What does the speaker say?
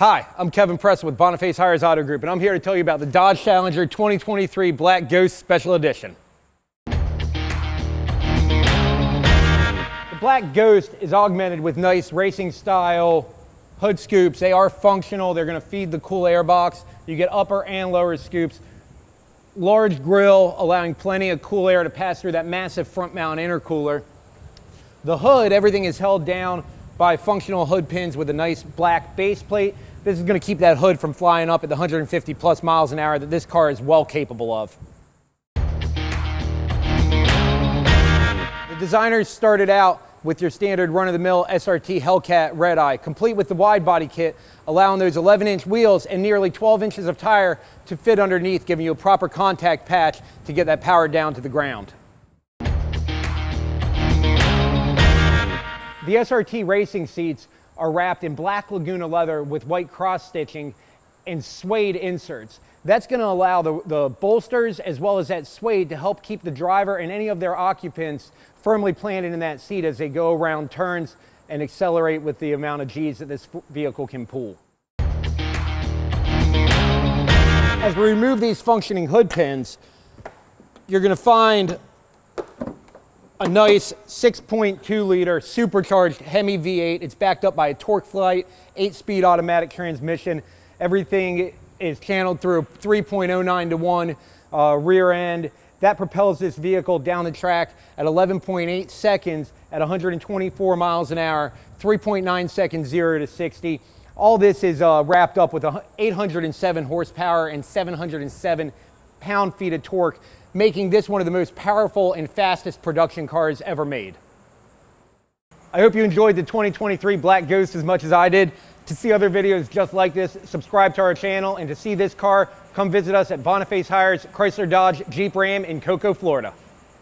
Hi, I'm Kevin Preston with Boniface Hires Auto Group, and I'm here to tell you about the Dodge Challenger 2023 Black Ghost Special Edition. The Black Ghost is augmented with nice racing style hood scoops. They are functional. They're going to feed the cool air box. You get upper and lower scoops. Large grille, allowing plenty of cool air to pass through that massive front mount intercooler. The hood, everything is held down by functional hood pins with a nice black base plate. This is going to keep that hood from flying up at the 150 plus miles an hour that this car is well capable of. The designers started out with your standard run-of-the-mill SRT Hellcat Red Eye, complete with the wide body kit, allowing those 11-inch wheels and nearly 12 inches of tire to fit underneath, giving you a proper contact patch to get that power down to the ground. The SRT racing seats are wrapped in black Laguna leather with white cross stitching and suede inserts. That's going to allow the bolsters as well as that suede to help keep the driver and any of their occupants firmly planted in that seat as they go around turns and accelerate with the amount of G's that this vehicle can pull. As we remove these functioning hood pins, you're going to find a nice 6.2 liter supercharged Hemi V8. It's backed up by a TorqueFlite 8-speed automatic transmission. Everything is channeled through a 3.09 to 1 rear end. That propels this vehicle down the track at 11.8 seconds at 124 miles an hour, 3.9 seconds 0 to 60. All this is wrapped up with 807 horsepower and 707 pound-feet of torque, making this one of the most powerful and fastest production cars ever made. I hope you enjoyed the 2023 Black Ghost as much as I did. To see other videos just like this, subscribe to our channel, and to see this car, come visit us at Boniface Hires Chrysler Dodge Jeep Ram in Cocoa, Florida.